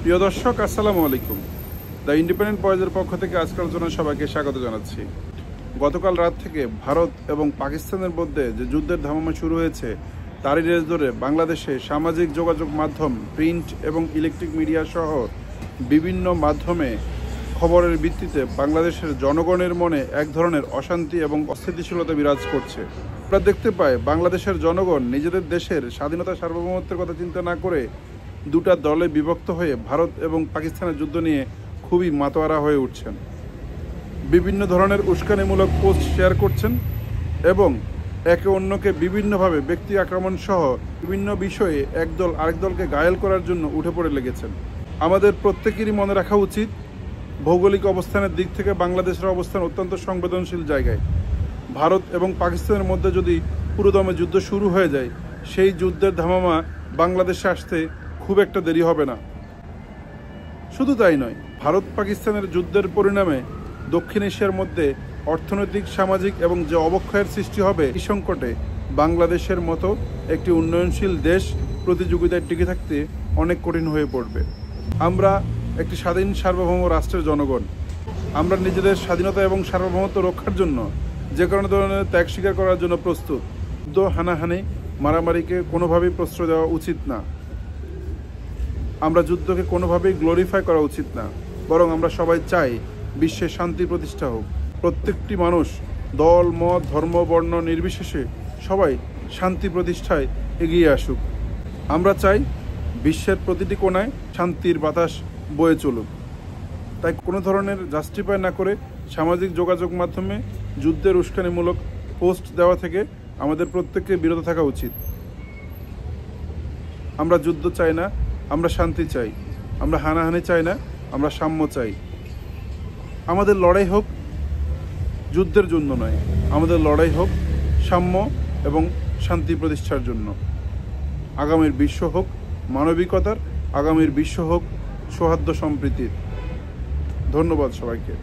প্রিয় দর্শক, আসসালামু আলাইকুম। দ্য ইন্ডিপেন্ডেন্ট ভয়েসের পক্ষ থেকে আজকের জন্য সবাইকে স্বাগত জানাচ্ছি। গতকাল রাত থেকে ভারত এবং পাকিস্তানের মধ্যে যে যুদ্ধের ধামামা শুরু হয়েছে, তারই রেশ ধরে বাংলাদেশে সামাজিক যোগাযোগ মাধ্যম, প্রিন্ট এবং ইলেকট্রিক মিডিয়া সহ বিভিন্ন মাধ্যমে খবরের ভিত্তিতে বাংলাদেশের জনগণের মনে এক ধরনের অশান্তি এবং অস্থিতিশীলতা বিরাজ করছে। আমরা দেখতে পাই বাংলাদেশের জনগণ নিজেদের দেশের স্বাধীনতা সার্বভৌমত্বের কথা চিন্তা না করে দুটা দলে বিভক্ত হয়ে ভারত এবং পাকিস্তানের যুদ্ধ নিয়ে খুবই মাতোয়ারা হয়ে উঠছেন। বিভিন্ন ধরনের উস্কানিমূলক পোস্ট শেয়ার করছেন এবং একে অন্যকে বিভিন্নভাবে ব্যক্তি আক্রমণ সহ বিভিন্ন বিষয়ে একদল আরেক দলকে ঘায়েল করার জন্য উঠে পড়ে লেগেছেন। আমাদের প্রত্যেকেরই মনে রাখা উচিত, ভৌগোলিক অবস্থানের দিক থেকে বাংলাদেশের অবস্থান অত্যন্ত সংবেদনশীল জায়গায়। ভারত এবং পাকিস্তানের মধ্যে যদি পুরোদমে যুদ্ধ শুরু হয়ে যায়, সেই যুদ্ধের ধামামা বাংলাদেশে আসতে খুব একটা দেরি হবে না। শুধু তাই নয়, ভারত পাকিস্তানের যুদ্ধের পরিণামে দক্ষিণ এশিয়ার মধ্যে অর্থনৈতিক, সামাজিক এবং যে অবক্ষয়ের সৃষ্টি হবে, এই সংকটে বাংলাদেশের মতো একটি উন্নয়নশীল দেশ প্রতিযোগিতায় টিকে থাকতে অনেক কঠিন হয়ে পড়বে। আমরা একটি স্বাধীন সার্বভৌম রাষ্ট্রের জনগণ। আমরা নিজেদের স্বাধীনতা এবং সার্বভৌমত্ব রক্ষার জন্য যে কোনো ধরনের ত্যাগ স্বীকার করার জন্য প্রস্তুত। যুদ্ধ, হানাহানি, মারামারিকে কোনোভাবেই প্রশ্রয় দেওয়া উচিত না। আমরা যুদ্ধকে কোনোভাবেই গ্লোরিফাই করা উচিত না, বরং আমরা সবাই চাই বিশ্বে শান্তি প্রতিষ্ঠা হোক। প্রত্যেকটি মানুষ দল, মত, ধর্ম, বর্ণ নির্বিশেষে সবাই শান্তি প্রতিষ্ঠায় এগিয়ে আসুক। আমরা চাই বিশ্বের প্রতিটি কোণায় শান্তির বাতাস বয়ে চলুক। তাই কোনো ধরনের জাস্টিফাই না করে সামাজিক যোগাযোগ মাধ্যমে যুদ্ধের উস্কানিমূলক পোস্ট দেওয়া থেকে আমাদের প্রত্যেককে বিরত থাকা উচিত। আমরা যুদ্ধ চাই না, আমরা শান্তি চাই। আমরা হানাহানি চাই না, আমরা সাম্য চাই। আমাদের লড়াই হোক যুদ্ধের জন্য নয়, আমাদের লড়াই হোক সাম্য এবং শান্তি প্রতিষ্ঠার জন্য। আগামীর বিশ্ব হোক মানবিকতার, আগামীর বিশ্ব হোক সৌহার্দ্য সম্প্রীতির। ধন্যবাদ সবাইকে।